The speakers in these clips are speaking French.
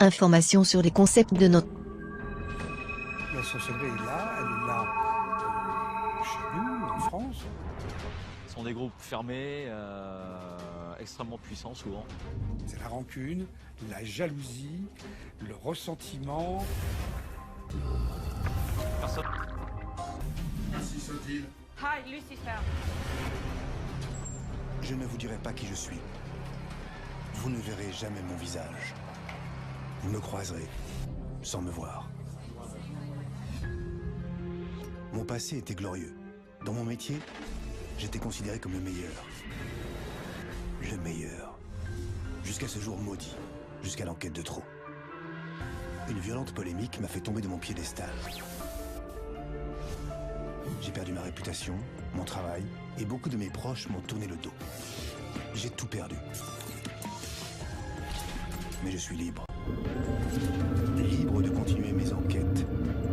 Informations sur les concepts de notre... La sorcellerie est là, elle est là chez nous, en France. Ce sont des groupes fermés, extrêmement puissants souvent. C'est la rancune, la jalousie, le ressentiment. Personne. Ainsi soit-il. Hi, Lucifer. Je ne vous dirai pas qui je suis. Vous ne verrez jamais mon visage. Vous me croiserez sans me voir. Mon passé était glorieux. Dans mon métier, j'étais considéré comme le meilleur. Le meilleur. Jusqu'à ce jour maudit, jusqu'à l'enquête de trop. Une violente polémique m'a fait tomber de mon piédestal. J'ai perdu ma réputation, mon travail, et beaucoup de mes proches m'ont tourné le dos. J'ai tout perdu. Mais je suis libre. Libre de continuer mes enquêtes,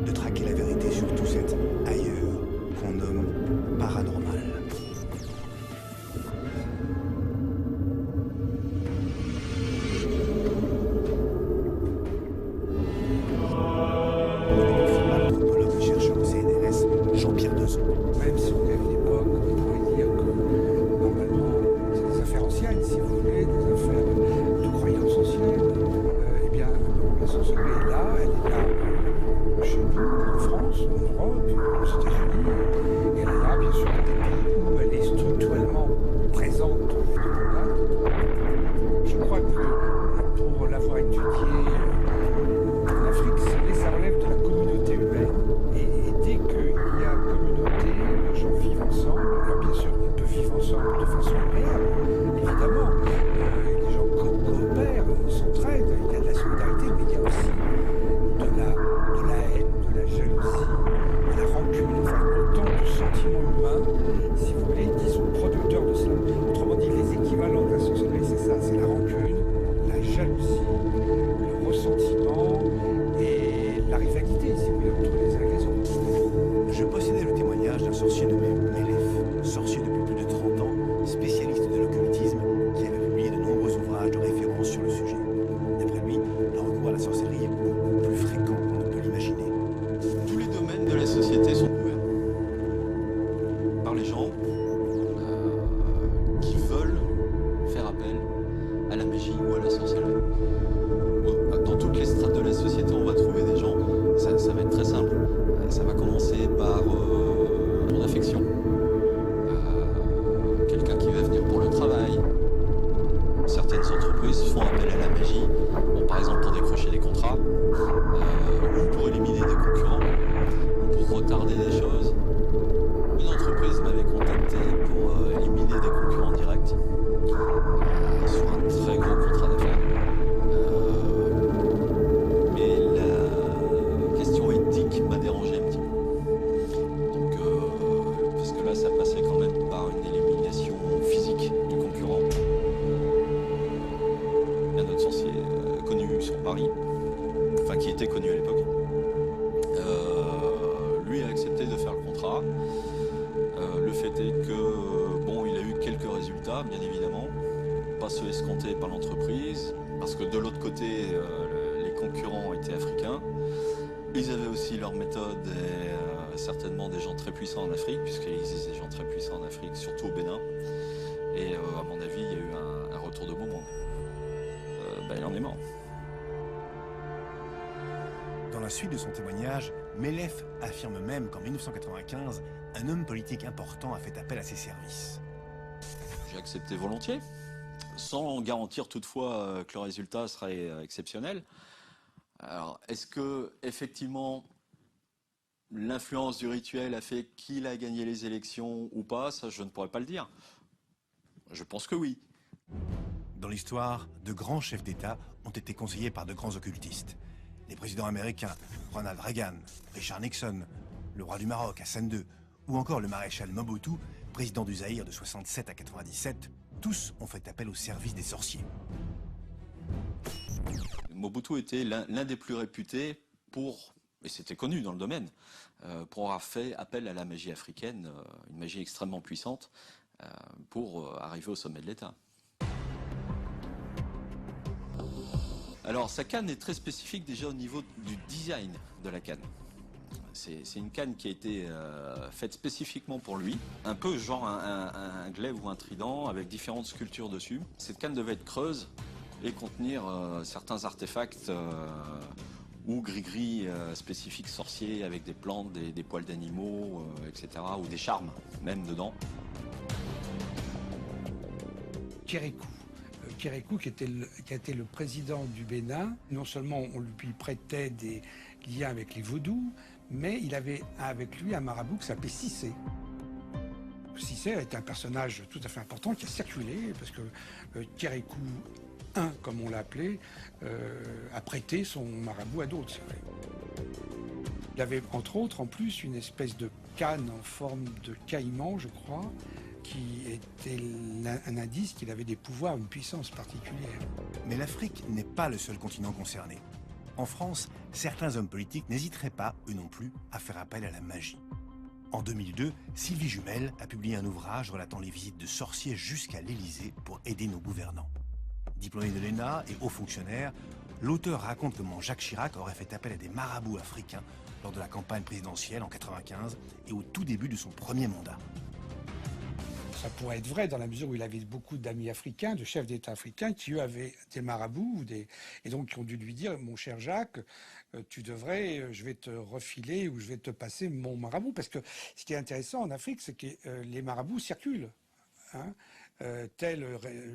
de traquer la vérité sur tout cet ailleurs qu'on nomme paranormal. L'anthropologue chercheur au CNRS, Jean-Pierre Dezon. Même si on est à une époque où on pourrait dire que normalement c'est des affaires anciennes, si vous voulez, des affaires de croyances anciennes, eh bien non, la sorcellerie est là, elle est là chez nous, en France, en Europe, aux États-Unis, et elle est là bien sûr dans des pays où elle est structurellement présente et de longue date. Je crois que pour l'avoir étudié, l'Afrique, ça relève de la communauté humaine. Et dès qu'il y a communauté, les gens vivent ensemble. Alors bien sûr, ils peuvent vivre ensemble de façon agréable, évidemment. Les gens coopèrent, s'entraident, il y a de la solidarité, mais il y a aussi de la haine, de la jalousie, de la rancune, enfin autant de sentiments humains, si vous voulez, qui sont producteurs de cela. Autrement dit, les équivalents de la sorcellerie, c'est ça, c'est la rancune, la jalousie, le ressentiment et la rivalité, si vous voulez, entre les uns et les autres. Je possédais le témoignage d'un sorcier nommé Mélèf, sorcier depuis plus de 30 ans, spécialiste de l'occultisme, qui avait publié de nombreux ouvrages de référence sur le sujet. D'après lui, le recours à la sorcellerie est beaucoup plus fréquent qu'on ne peut l'imaginer. Tous les domaines de la société sont couverts par les gens qui veulent faire appel à la magie ou à la sorcellerie. Dans toutes les strates de la société, on va trouver des gens, ça va être très simple. Ça va commencer par mon affection. Quelqu'un qui va venir pour le travail. Certaines entreprises font appel à la magie, bon, par exemple pour décrocher des contrats, ou pour éliminer des concurrents, ou pour retarder des choses. Une entreprise m'avait contacté pour éliminer des concurrents directs sur un très gros contrat d'affaires. Mais la question éthique m'a dérangé un petit peu. Donc, parce que là, ça passait quand même par une élimination physique du concurrent. Il y a un autre sorcier connu sur Paris, enfin qui était connu à l'époque. Lui a accepté de faire le contrat. Le fait est que, bon, il a eu quelques résultats, bien évidemment, pas ceux escomptés par l'entreprise, parce que de l'autre côté, les concurrents étaient africains. Ils avaient aussi leur méthode et certainement des gens très puissants en Afrique, puisqu'il existe des gens très puissants en Afrique, surtout au Bénin. Et à mon avis, il y a eu un retour de moment. Il en est mort. Dans la suite de son témoignage, Mélèf affirme même qu'en 1995, un homme politique important a fait appel à ses services. J'ai accepté volontiers, sans garantir toutefois que le résultat serait exceptionnel. Alors, est-ce que effectivement l'influence du rituel a fait qu'il a gagné les élections ou pas? Ça, je ne pourrais pas le dire. Je pense que oui. Dans l'histoire, de grands chefs d'État ont été conseillés par de grands occultistes. Les présidents américains, Ronald Reagan, Richard Nixon, le roi du Maroc, Hassan II, ou encore le maréchal Mobutu, président du Zaïre de 67 à 97, tous ont fait appel au service des sorciers. Mobutu était l'un des plus réputés pour, et c'était connu dans le domaine, pour avoir fait appel à la magie africaine, une magie extrêmement puissante, pour arriver au sommet de l'État. Alors sa canne est très spécifique déjà au niveau du design de la canne. C'est une canne qui a été faite spécifiquement pour lui, un peu genre un glaive ou un trident avec différentes sculptures dessus. Cette canne devait être creuse et contenir certains artefacts ou gris-gris spécifiques sorciers avec des plantes, des poils d'animaux, etc. ou des charmes même dedans. Kérékou, qui a été le président du Bénin, non seulement on lui prêtait des liens avec les vaudous, mais il avait avec lui un marabout qui s'appelait Cissé. Cissé était un personnage tout à fait important qui a circulé, parce que Kérékou I, comme on l'a appelé, a prêté son marabout à d'autres. Il avait entre autres en plus une espèce de canne en forme de caïman, je crois, qui était un indice qu'il avait des pouvoirs, une puissance particulière. Mais l'Afrique n'est pas le seul continent concerné. En France, certains hommes politiques n'hésiteraient pas, eux non plus, à faire appel à la magie. En 2002, Sylvie Jumel a publié un ouvrage relatant les visites de sorciers jusqu'à l'Élysée pour aider nos gouvernants. Diplômé de l'ENA et haut fonctionnaire, l'auteur raconte comment Jacques Chirac aurait fait appel à des marabouts africains lors de la campagne présidentielle en 1995 et au tout début de son premier mandat. Ça pourrait être vrai dans la mesure où il avait beaucoup d'amis africains, de chefs d'État africains qui, eux, avaient des marabouts et donc qui ont dû lui dire « Mon cher Jacques, tu devrais, je vais te refiler ou je vais te passer mon marabout. » Parce que ce qui est intéressant en Afrique, c'est que les marabouts circulent. Hein, tel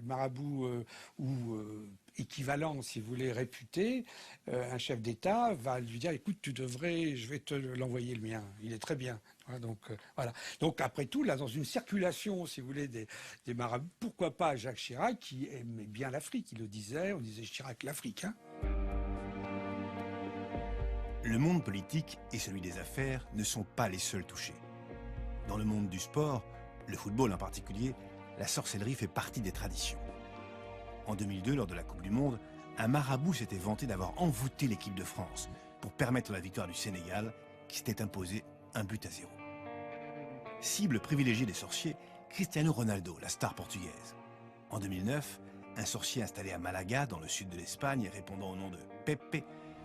marabout ou équivalent, si vous voulez, réputé, un chef d'État va lui dire « Écoute, tu devrais, je vais te l'envoyer le mien, il est très bien. » Donc voilà. Donc après tout, là, dans une circulation, si vous voulez, des marabouts, pourquoi pas Jacques Chirac, qui aimait bien l'Afrique, il le disait, on disait Chirac l'Afrique. Hein. Le monde politique et celui des affaires ne sont pas les seuls touchés. Dans le monde du sport, le football en particulier, la sorcellerie fait partie des traditions. En 2002, lors de la Coupe du Monde, un marabout s'était vanté d'avoir envoûté l'équipe de France pour permettre la victoire du Sénégal, qui s'était imposé 1-0. Cible privilégiée des sorciers, Cristiano Ronaldo, la star portugaise. En 2009, un sorcier installé à Malaga, dans le sud de l'Espagne, et répondant au nom de Pepe,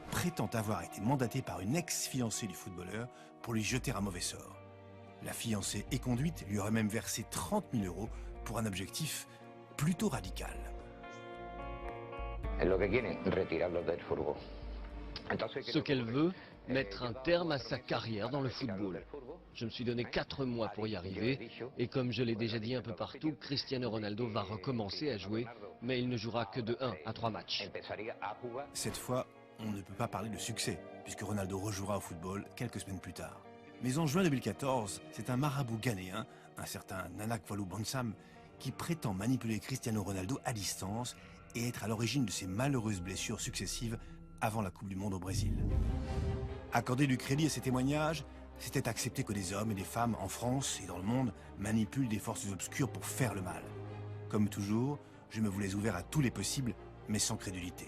prétend avoir été mandaté par une ex-fiancée du footballeur pour lui jeter un mauvais sort. La fiancée éconduite lui aurait même versé 30 000 € pour un objectif plutôt radical. Ce qu'elle veut, mettre un terme à sa carrière dans le football. Je me suis donné 4 mois pour y arriver, et comme je l'ai déjà dit un peu partout, Cristiano Ronaldo va recommencer à jouer, mais il ne jouera que de 1 à 3 matchs. Cette fois, on ne peut pas parler de succès, puisque Ronaldo rejouera au football quelques semaines plus tard. Mais en juin 2014, c'est un marabout ghanéen, un certain Nana Kvalu Bansam, qui prétend manipuler Cristiano Ronaldo à distance et être à l'origine de ses malheureuses blessures successives avant la Coupe du Monde au Brésil. Accorder du crédit à ces témoignages, c'était accepter que des hommes et des femmes en France et dans le monde manipulent des forces obscures pour faire le mal. Comme toujours, je me voulais ouvert à tous les possibles, mais sans crédulité.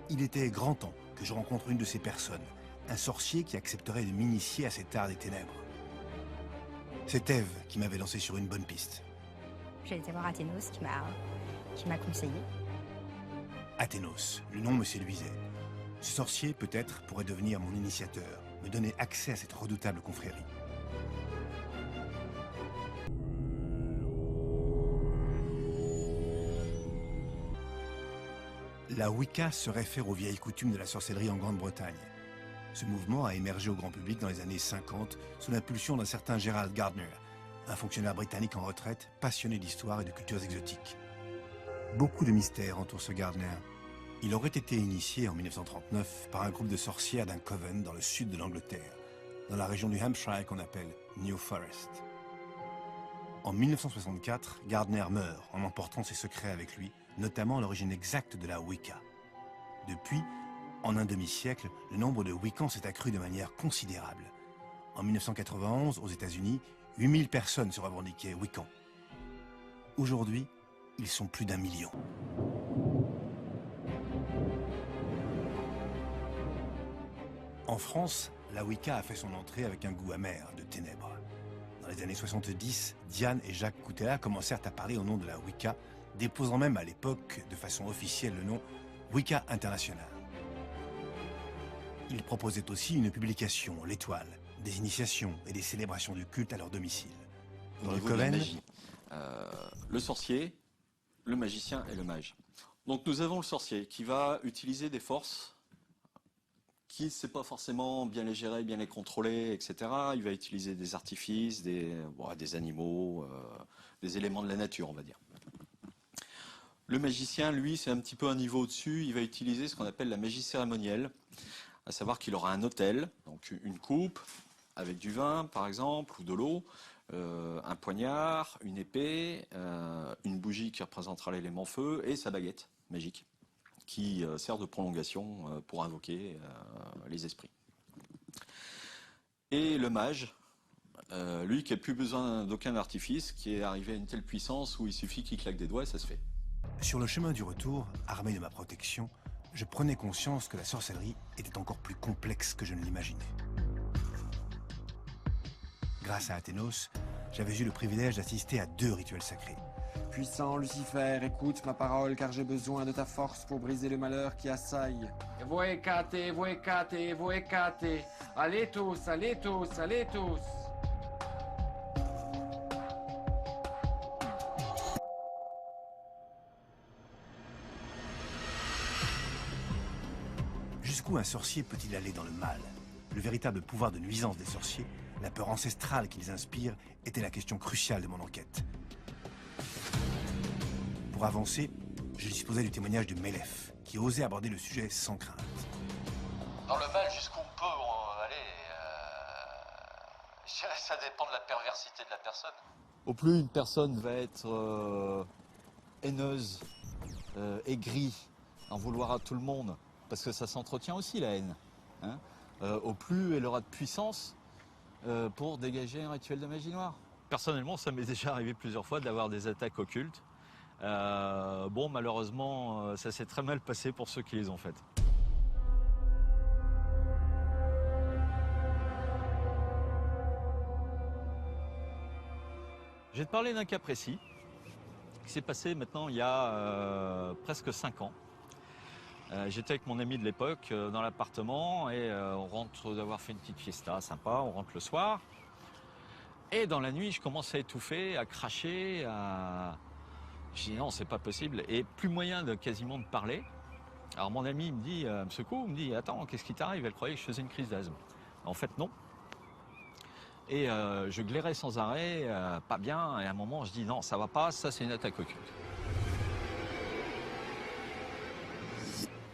Il était grand temps que je rencontre une de ces personnes, un sorcier qui accepterait de m'initier à cet art des ténèbres. C'est Ève qui m'avait lancé sur une bonne piste. J'ai été voir Athénos qui m'a conseillé. Athénos, le nom me séduisait. Ce sorcier, peut-être, pourrait devenir mon initiateur, me donner accès à cette redoutable confrérie. La Wicca se réfère aux vieilles coutumes de la sorcellerie en Grande-Bretagne. Ce mouvement a émergé au grand public dans les années 50 sous l'impulsion d'un certain Gerald Gardner, un fonctionnaire britannique en retraite, passionné d'histoire et de cultures exotiques. Beaucoup de mystères entourent ce Gardner. Il aurait été initié en 1939 par un groupe de sorcières d'un coven dans le sud de l'Angleterre, dans la région du Hampshire qu'on appelle New Forest. En 1964, Gardner meurt en emportant ses secrets avec lui, notamment l'origine exacte de la Wicca. Depuis, en un demi-siècle, le nombre de Wiccans s'est accru de manière considérable. En 1991, aux États-Unis, 8000 personnes se revendiquaient Wiccans. Aujourd'hui, ils sont plus d'1 million. En France, la Wicca a fait son entrée avec un goût amer de ténèbres. Dans les années 70, Diane et Jacques Coutella commencèrent à parler au nom de la Wicca, déposant même à l'époque, de façon officielle, le nom Wicca International. Il proposait aussi une publication, l'Étoile, des initiations et des célébrations du culte à leur domicile. Au Dans le niveau de la Coven, magie, le sorcier, le magicien et le mage. Donc nous avons le sorcier qui va utiliser des forces qui ne sait pas forcément bien les gérer, bien les contrôler, etc. Il va utiliser des artifices, des animaux, des éléments de la nature, on va dire. Le magicien, lui, c'est un petit peu un niveau au-dessus. Il va utiliser ce qu'on appelle la magie cérémonielle, à savoir qu'il aura un autel, donc une coupe avec du vin, par exemple, ou de l'eau, un poignard, une épée, une bougie qui représentera l'élément feu et sa baguette magique qui sert de prolongation pour invoquer les esprits. Et le mage, lui qui n'a plus besoin d'aucun artifice, qui est arrivé à une telle puissance où il suffit qu'il claque des doigts et ça se fait. sur le chemin du retour, armé de ma protection, je prenais conscience que la sorcellerie était encore plus complexe que je ne l'imaginais. Grâce à Athénos, j'avais eu le privilège d'assister à 2 rituels sacrés. Puissant Lucifer, écoute ma parole car j'ai besoin de ta force pour briser le malheur qui assaille. Voecate, voecate, voecate. Allez tous, allez tous, allez tous. Jusqu'où un sorcier peut-il aller dans le mal? Le véritable pouvoir de nuisance des sorciers, la peur ancestrale qu'ils inspirent, était la question cruciale de mon enquête. Pour avancer, je disposais du témoignage de Mélef, qui osait aborder le sujet sans crainte. Dans le mal, jusqu'où on peut aller, ça dépend de la perversité de la personne. Au plus une personne va être haineuse, aigrie, en vouloir à tout le monde, parce que ça s'entretient aussi la haine, hein, au plus elle aura de puissance pour dégager un rituel de magie noire. Personnellement, ça m'est déjà arrivé plusieurs fois d'avoir des attaques occultes. Bon, malheureusement, ça s'est très mal passé pour ceux qui les ont faites. Je vais te parler d'un cas précis qui s'est passé maintenant il y a presque 5 ans. J'étais avec mon ami de l'époque dans l'appartement et on rentre d'avoir fait une petite fiesta sympa, on rentre le soir. Et dans la nuit, je commence à étouffer, à cracher, à... Je dis non, c'est pas possible. Et plus moyen quasiment de parler. Alors mon ami me dit, me secoue, me dit, attends, qu'est-ce qui t'arrive? Elle croyait que je faisais une crise d'asthme. En fait, non. Et je glairais sans arrêt, pas bien. Et à un moment, je dis, non, ça va pas, ça c'est une attaque occulte.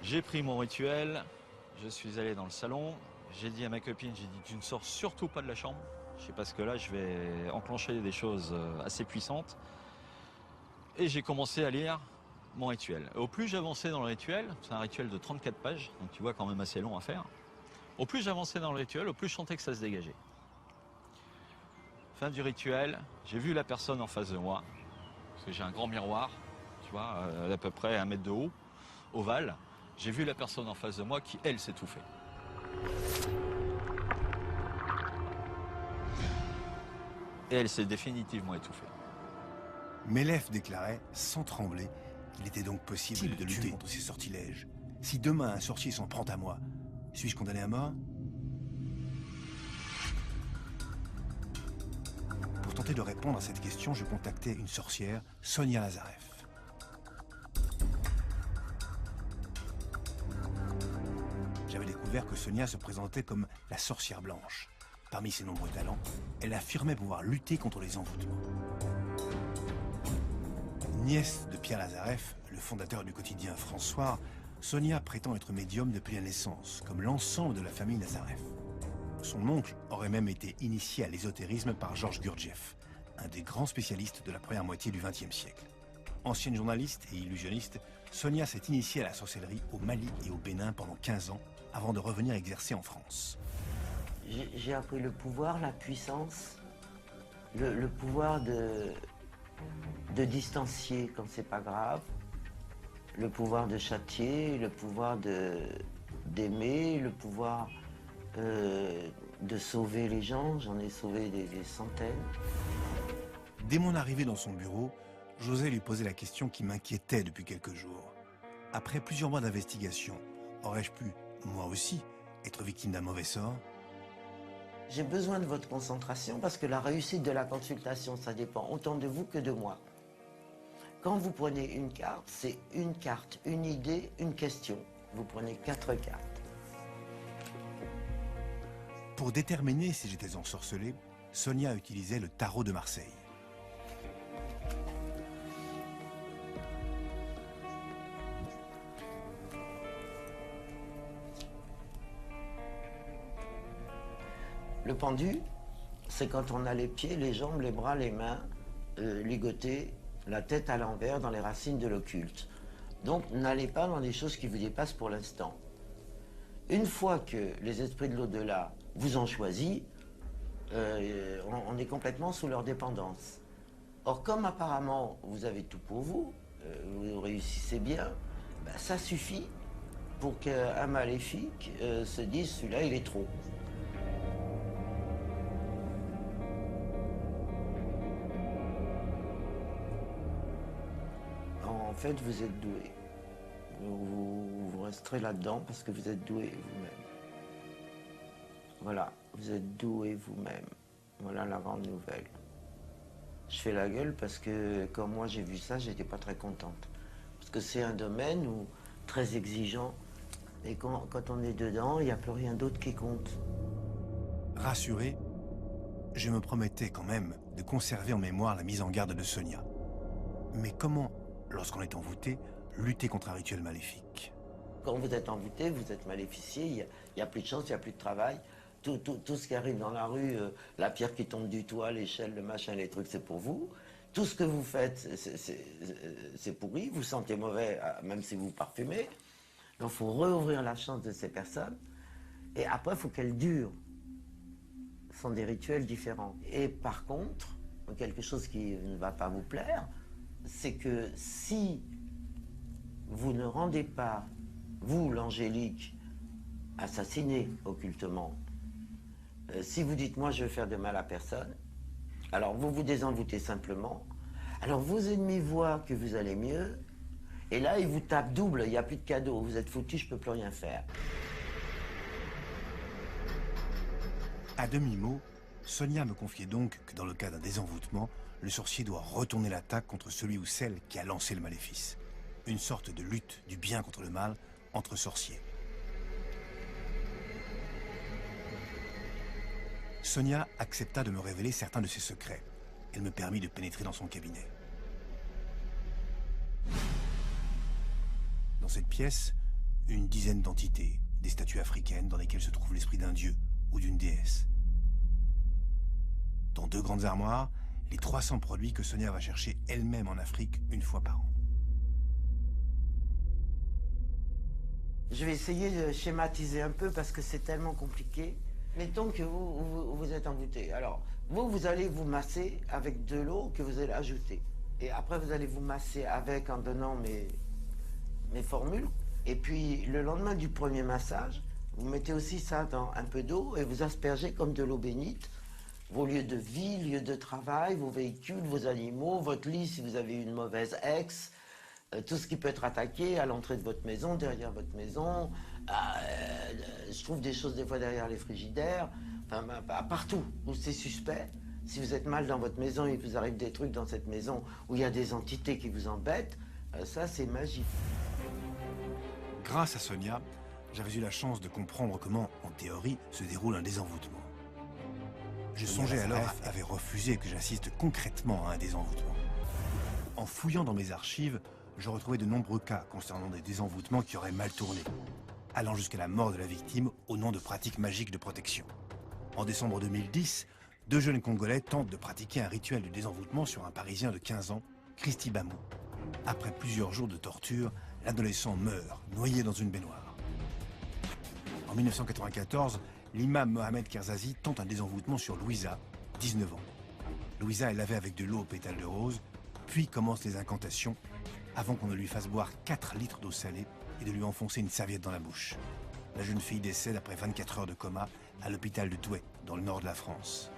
J'ai pris mon rituel, je suis allé dans le salon. J'ai dit à ma copine, j'ai dit, tu ne sors surtout pas de la chambre. Je sais parce que là, je vais enclencher des choses assez puissantes. Et j'ai commencé à lire mon rituel. Au plus j'avançais dans le rituel, c'est un rituel de 34 pages, donc tu vois quand même assez long à faire. Au plus j'avançais dans le rituel, au plus je sentais que ça se dégageait. Fin du rituel, j'ai vu la personne en face de moi, parce que j'ai un grand miroir, tu vois, à peu près 1 mètre de haut, ovale. J'ai vu la personne en face de moi qui, elle, s'étouffait. Et elle s'est définitivement étouffée. Mélef déclarait, sans trembler, qu'il était donc possible de lutter contre ces sortilèges. Si demain un sorcier s'en prend à moi, suis-je condamné à mort? Pour tenter de répondre à cette question, je contactais une sorcière, Sonia Lazareff. J'avais découvert que Sonia se présentait comme la sorcière blanche. Parmi ses nombreux talents, elle affirmait pouvoir lutter contre les envoûtements. Nièce de Pierre Lazareff, le fondateur du quotidien François, Sonia prétend être médium depuis la naissance, comme l'ensemble de la famille Lazareff. Son oncle aurait même été initié à l'ésotérisme par Georges Gurdjieff, un des grands spécialistes de la première moitié du XXe siècle. Ancienne journaliste et illusionniste, Sonia s'est initiée à la sorcellerie au Mali et au Bénin pendant 15 ans, avant de revenir exercer en France. J'ai appris le pouvoir, la puissance, le pouvoir de distancier quand c'est pas grave, le pouvoir de châtier, le pouvoir d'aimer, le pouvoir de sauver les gens. J'en ai sauvé des centaines. Dès mon arrivée dans son bureau, j'osais lui poser la question qui m'inquiétait depuis quelques jours. Après plusieurs mois d'investigation, aurais-je pu, moi aussi, être victime d'un mauvais sort? J'ai besoin de votre concentration parce que la réussite de la consultation, ça dépend autant de vous que de moi. Quand vous prenez une carte, c'est une carte, une idée, une question. Vous prenez 4 cartes. Pour déterminer si j'étais ensorcelé, Sonia utilisait le tarot de Marseille. Le pendu, c'est quand on a les pieds, les jambes, les bras, les mains ligotés, la tête à l'envers dans les racines de l'occulte. Donc n'allez pas dans des choses qui vous dépassent pour l'instant. Une fois que les esprits de l'au-delà vous ont choisi, on est complètement sous leur dépendance. Or, comme apparemment vous avez tout pour vous, vous réussissez bien, ben, ça suffit pour qu'un maléfique se dise celui-là il est trop. En fait, vous êtes doué. Vous resterez là-dedans parce que vous êtes doué vous-même. Voilà, vous êtes doué vous-même. Voilà la grande nouvelle. Je fais la gueule parce que quand moi j'ai vu ça, j'étais pas très contente. Parce que c'est un domaine où, très exigeant, et quand on est dedans, il n'y a plus rien d'autre qui compte. Rassuré, je me promettais quand même de conserver en mémoire la mise en garde de Sonia. Mais comment, lorsqu'on est envoûté, lutter contre un rituel maléfique? Quand vous êtes envoûté, vous êtes maléficié, il n'y a plus de chance, il n'y a plus de travail. Tout ce qui arrive dans la rue, la pierre qui tombe du toit, l'échelle, le machin, les trucs, c'est pour vous. Tout ce que vous faites, c'est pourri, vous sentez mauvais, même si vous parfumez. Donc il faut réouvrir la chance de ces personnes. Et après, il faut qu'elles durent. Ce sont des rituels différents. Et par contre, quelque chose qui ne va pas vous plaire, c'est que si vous ne rendez pas, vous, l'angélique, assassiné occultement, si vous dites, moi, je veux faire de mal à personne, alors vous vous désenvoûtez simplement, alors vos ennemis voient que vous allez mieux, et là, ils vous tapent double, il n'y a plus de cadeau, vous êtes foutus, je ne peux plus rien faire. À demi-mot, Sonia me confiait donc que dans le cas d'un désenvoûtement, le sorcier doit retourner l'attaque contre celui ou celle qui a lancé le maléfice. Une sorte de lutte du bien contre le mal entre sorciers. Sonia accepta de me révéler certains de ses secrets. Elle me permit de pénétrer dans son cabinet. Dans cette pièce, une dizaine d'entités, des statues africaines dans lesquelles se trouve l'esprit d'un dieu ou d'une déesse. Dans 2 grandes armoires, les 300 produits que Sonia va chercher elle-même en Afrique une fois par an. Je vais essayer de schématiser un peu parce que c'est tellement compliqué. Mettons que vous êtes envoûté. Alors, vous allez vous masser avec de l'eau que vous allez ajouter. Et après, vous allez vous masser avec en donnant mes formules. Et puis, le lendemain du premier massage, vous mettez aussi ça dans un peu d'eau et vous aspergez comme de l'eau bénite vos lieux de vie, lieux de travail, vos véhicules, vos animaux, votre lit si vous avez une mauvaise ex, tout ce qui peut être attaqué à l'entrée de votre maison, derrière votre maison. Je trouve des choses des fois derrière les frigidaires, enfin, partout où c'est suspect. Si vous êtes mal dans votre maison et qu'il vous arrive des trucs dans cette maison où il y a des entités qui vous embêtent, ça c'est magique. Grâce à Sonia, j'avais eu la chance de comprendre comment, en théorie, se déroule un désenvoûtement. Je songeais alors avait refusé que j'assiste concrètement à un désenvoûtement. En fouillant dans mes archives, je retrouvais de nombreux cas concernant des désenvoûtements qui auraient mal tourné, allant jusqu'à la mort de la victime au nom de pratiques magiques de protection. En décembre 2010, 2 jeunes Congolais tentent de pratiquer un rituel de désenvoûtement sur un Parisien de 15 ans, Christy Bamou. Après plusieurs jours de torture, l'adolescent meurt, noyé dans une baignoire. En 1994, l'imam Mohamed Kerzazi tente un désenvoûtement sur Louisa, 19 ans. Louisa est lavée avec de l'eau aux pétales de rose, puis commencent les incantations, avant qu'on ne lui fasse boire 4 litres d'eau salée et de lui enfoncer une serviette dans la bouche. La jeune fille décède après 24 heures de coma à l'hôpital de Douai, dans le nord de la France.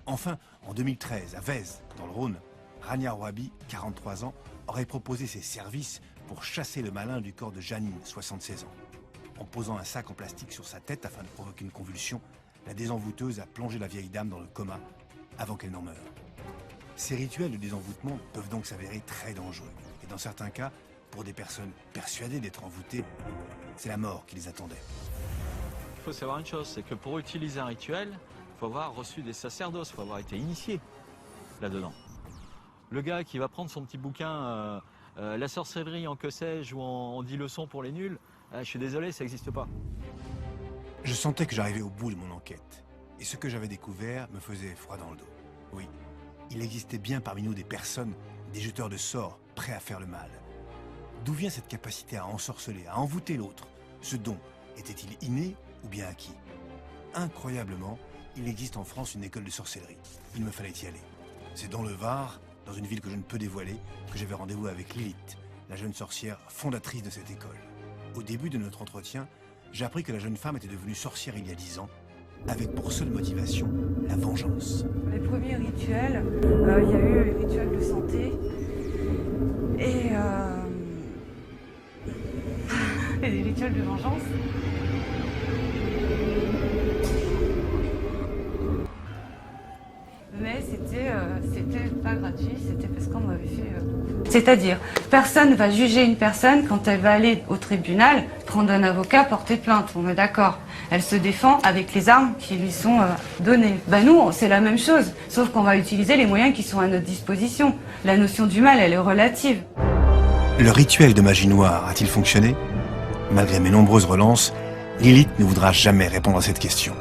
Enfin, en 2013, à Vèze, dans le Rhône, Rania Rouabi, 43 ans, aurait proposé ses services pour chasser le malin du corps de Janine, 76 ans. En posant un sac en plastique sur sa tête afin de provoquer une convulsion, la désenvoûteuse a plongé la vieille dame dans le coma avant qu'elle n'en meure. Ces rituels de désenvoûtement peuvent donc s'avérer très dangereux. Et dans certains cas, pour des personnes persuadées d'être envoûtées, c'est la mort qui les attendait. Il faut savoir une chose, c'est que pour utiliser un rituel, il faut avoir reçu des sacerdoces, il faut avoir été initié là-dedans. Le gars qui va prendre son petit bouquin La sorcellerie en que sais-je ou en 10 leçons pour les nuls, je suis désolé, ça n'existe pas. Je sentais que j'arrivais au bout de mon enquête. Et ce que j'avais découvert me faisait froid dans le dos. Oui, il existait bien parmi nous des personnes, des jeteurs de sorts, prêts à faire le mal. D'où vient cette capacité à ensorceler, à envoûter l'autre? Ce don était-il inné ou bien acquis? Incroyablement, il existe en France une école de sorcellerie. Il me fallait y aller. C'est dans le Var, dans une ville que je ne peux dévoiler, que j'avais rendez-vous avec Lilith, la jeune sorcière fondatrice de cette école. Au début de notre entretien, j'ai appris que la jeune femme était devenue sorcière il y a 10 ans, avec pour seule motivation la vengeance. Les premiers rituels, il y a eu les rituels de santé et les rituels de vengeance. Mais c'était pas gratuit, c'était parce qu'on m'avait fait... C'est-à-dire, personne ne va juger une personne quand elle va aller au tribunal, prendre un avocat, porter plainte, on est d'accord. Elle se défend avec les armes qui lui sont données. Ben nous, c'est la même chose, sauf qu'on va utiliser les moyens qui sont à notre disposition. La notion du mal, elle est relative. Le rituel de magie noire a-t-il fonctionné? Malgré mes nombreuses relances, Lilith ne voudra jamais répondre à cette question.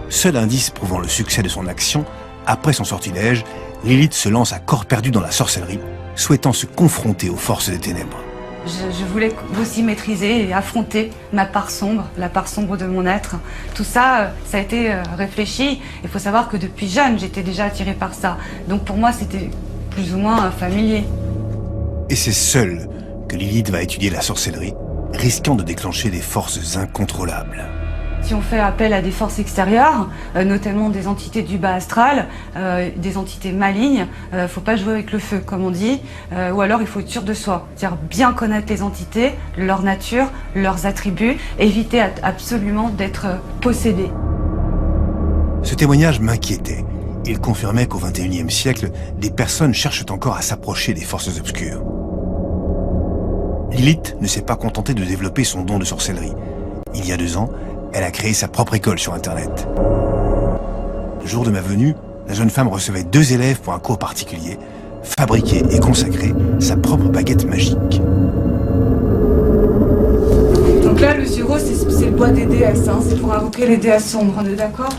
Seul indice prouvant le succès de son action, après son sortilège, Lilith se lance à corps perdu dans la sorcellerie, souhaitant se confronter aux forces des ténèbres. Je voulais aussi maîtriser et affronter ma part sombre, la part sombre de mon être. Tout ça, ça a été réfléchi. Il faut savoir que depuis jeune, j'étais déjà attirée par ça. Donc pour moi, c'était plus ou moins familier. Et c'est seul que Lilith va étudier la sorcellerie, risquant de déclencher des forces incontrôlables. Si on fait appel à des forces extérieures, notamment des entités du bas astral, des entités malignes, faut pas jouer avec le feu, comme on dit, ou alors il faut être sûr de soi. C'est-à-dire bien connaître les entités, leur nature, leurs attributs, éviter absolument d'être possédé. Ce témoignage m'inquiétait. Il confirmait qu'au XXIe siècle, des personnes cherchent encore à s'approcher des forces obscures. Lilith ne s'est pas contentée de développer son don de sorcellerie. Il y a 2 ans, elle a créé sa propre école sur Internet. Le jour de ma venue, la jeune femme recevait 2 élèves pour un cours particulier, fabriquer et consacrer sa propre baguette magique. Donc là, le suro, c'est le bois des déesses, hein, c'est pour invoquer les déesses sombres, on est d'accord?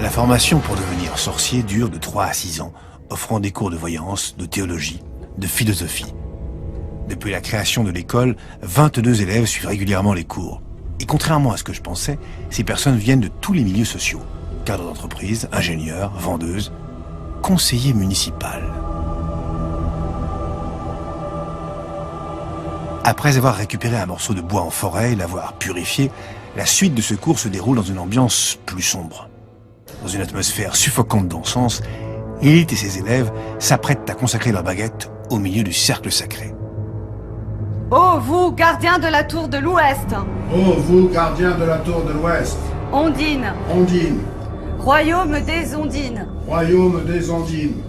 La formation pour devenir sorcier dure de 3 à 6 ans, offrant des cours de voyance, de théologie, de philosophie. Depuis la création de l'école, 22 élèves suivent régulièrement les cours. Et contrairement à ce que je pensais, ces personnes viennent de tous les milieux sociaux. Cadres d'entreprise, ingénieurs, vendeuses, conseillers municipaux. Après avoir récupéré un morceau de bois en forêt et l'avoir purifié, la suite de ce cours se déroule dans une ambiance plus sombre. Dans une atmosphère suffocante d'encens, Lilith et ses élèves s'apprêtent à consacrer leur baguette au milieu du cercle sacré. Ô vous, gardiens de la tour de l'Ouest! Ô vous, gardiens de la tour de l'Ouest! Ondine! Ondine! Royaume des Ondines! Royaume des Ondines!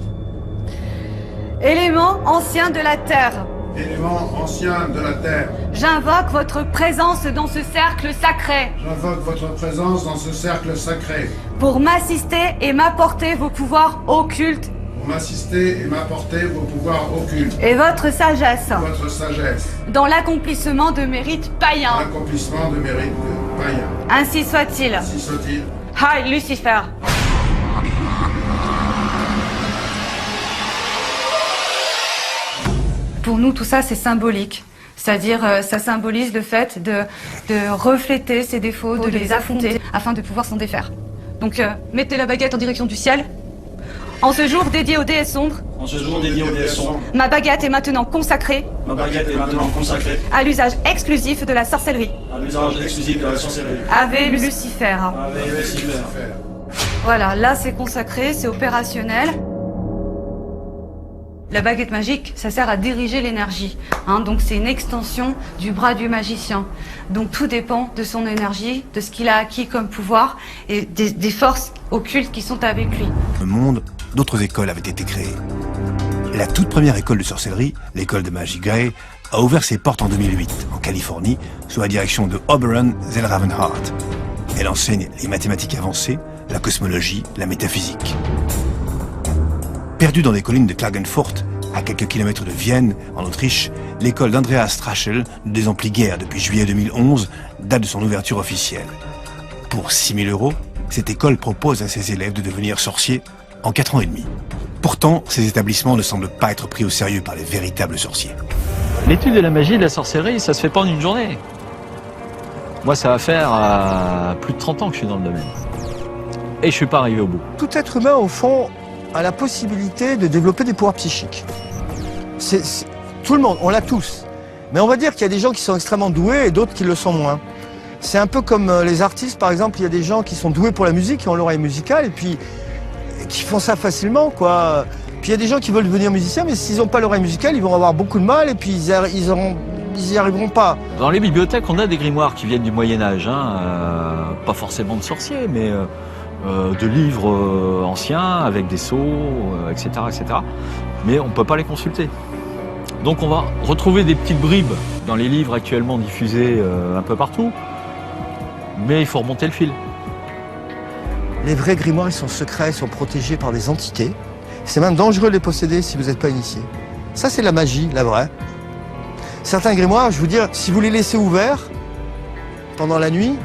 Éléments anciens de la terre! Éléments anciens de la terre! J'invoque votre présence dans ce cercle sacré! J'invoque votre présence dans ce cercle sacré! Pour m'assister et m'apporter vos pouvoirs occultes! Pour m'assister et m'apporter vos pouvoirs occultes! Et votre sagesse! Votre sagesse! Dans l'accomplissement de mes rites païens! L'accomplissement de mes rites païens! Ainsi soit-il! Ainsi soit-il! Haï, Lucifer! Pour nous, tout ça, c'est symbolique. C'est-à-dire, ça symbolise le fait de refléter ses défauts, de les affronter, afin de pouvoir s'en défaire. Donc, mettez la baguette en direction du ciel. En ce jour dédié aux déesses sombres. En ce jour dédié aux déesses sombres. Ma baguette est maintenant consacrée. Ma baguette est maintenant consacrée. À l'usage exclusif de la sorcellerie. À l'usage exclusif de la sorcellerie. Ave Lucifer. Ave Lucifer. Voilà, là c'est consacré, c'est opérationnel. La baguette magique, ça sert à diriger l'énergie. Donc c'est une extension du bras du magicien. Donc tout dépend de son énergie, de ce qu'il a acquis comme pouvoir et des forces occultes qui sont avec lui. Dans le monde, d'autres écoles avaient été créées. La toute première école de sorcellerie, l'école de magie Grey, a ouvert ses portes en 2008, en Californie, sous la direction de Oberon Zellravenhart. Elle enseigne les mathématiques avancées, la cosmologie, la métaphysique. Perdue dans les collines de Klagenfurt, à quelques kilomètres de Vienne, en Autriche, l'école d'Andreas Strachel, des Amplis-Guerre depuis juillet 2011, date de son ouverture officielle. Pour 6 000 €, cette école propose à ses élèves de devenir sorciers en 4 ans et demi. Pourtant, ces établissements ne semblent pas être pris au sérieux par les véritables sorciers. L'étude de la magie et de la sorcellerie, ça se fait pas en une journée. Moi, ça va faire plus de 30 ans que je suis dans le domaine. Et je suis pas arrivé au bout. Tout être humain, au fond, a la possibilité de développer des pouvoirs psychiques. Tout le monde, on l'a tous. Mais on va dire qu'il y a des gens qui sont extrêmement doués et d'autres qui le sont moins. C'est un peu comme les artistes, par exemple, il y a des gens qui sont doués pour la musique, qui ont l'oreille musicale, et puis qui font ça facilement, quoi. Puis il y a des gens qui veulent devenir musiciens, mais s'ils n'ont pas l'oreille musicale, ils vont avoir beaucoup de mal, et puis ils y arriveront pas. Dans les bibliothèques, on a des grimoires qui viennent du Moyen-Âge, pas forcément de sorciers, mais de livres anciens avec des sceaux, etc., etc. Mais on ne peut pas les consulter. Donc on va retrouver des petites bribes dans les livres actuellement diffusés un peu partout, mais il faut remonter le fil. Les vrais grimoires, ils sont secrets, ils sont protégés par des entités. C'est même dangereux de les posséder si vous n'êtes pas initié. Ça, c'est la magie, la vraie. Certains grimoires, je vous dire, si vous les laissez ouverts pendant la nuit,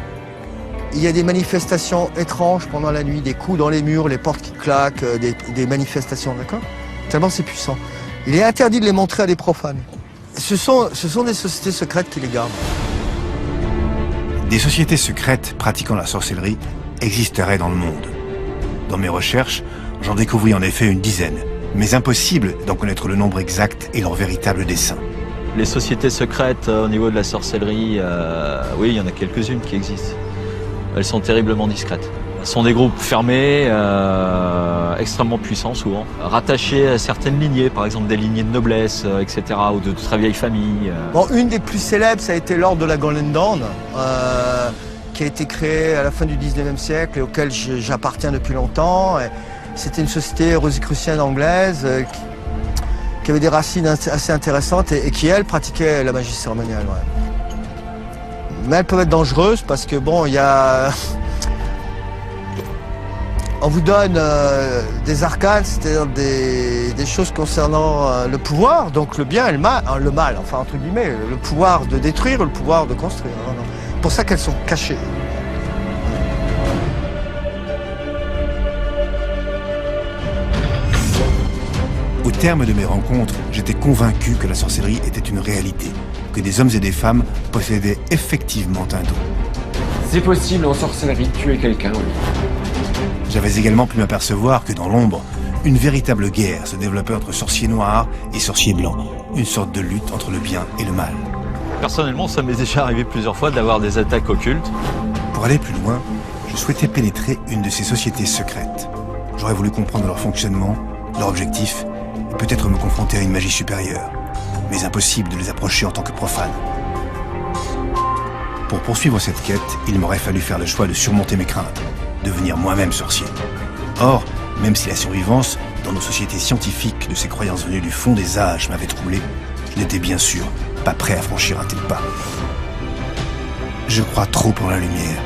il y a des manifestations étranges pendant la nuit, des coups dans les murs, les portes qui claquent, des manifestations, d'accord? Tellement c'est puissant. Il est interdit de les montrer à des profanes. Ce sont des sociétés secrètes qui les gardent. Des sociétés secrètes pratiquant la sorcellerie existeraient dans le monde. Dans mes recherches, j'en découvris en effet une dizaine, mais impossible d'en connaître le nombre exact et leur véritable dessein. Les sociétés secrètes au niveau de la sorcellerie, oui, il y en a quelques-unes qui existent. Elles sont terriblement discrètes. Ce sont des groupes fermés, extrêmement puissants souvent, rattachés à certaines lignées, par exemple des lignées de noblesse, etc., ou de très vieilles familles. Bon, une des plus célèbres, ça a été l'ordre de la Golden Dawn, qui a été créé à la fin du 19e siècle et auquel j'appartiens depuis longtemps. C'était une société rosicrucienne anglaise qui avait des racines assez intéressantes et qui, elle, pratiquait la magie cérémoniale. Ouais. Mais elles peuvent être dangereuses parce que, bon, il y a... On vous donne des arcanes, c'est-à-dire des choses concernant le pouvoir, donc le bien et le mal, enfin entre guillemets, le pouvoir de détruire, le pouvoir de construire. C'est pour ça qu'elles sont cachées. Au terme de mes rencontres, j'étais convaincu que la sorcellerie était une réalité, que des hommes et des femmes possédaient effectivement un don. C'est possible en sorcellerie de tuer quelqu'un, oui. J'avais également pu m'apercevoir que dans l'ombre, une véritable guerre se développait entre sorciers noirs et sorciers blancs, une sorte de lutte entre le bien et le mal. Personnellement, ça m'est déjà arrivé plusieurs fois d'avoir des attaques occultes. Pour aller plus loin, je souhaitais pénétrer une de ces sociétés secrètes. J'aurais voulu comprendre leur fonctionnement, leur objectif, et peut-être me confronter à une magie supérieure. Mais impossible de les approcher en tant que profane. Pour poursuivre cette quête, il m'aurait fallu faire le choix de surmonter mes craintes, devenir moi-même sorcier. Or, même si la survivance, dans nos sociétés scientifiques, de ces croyances venues du fond des âges m'avait troublé, je n'étais bien sûr pas prêt à franchir un tel pas. Je crois trop en la lumière.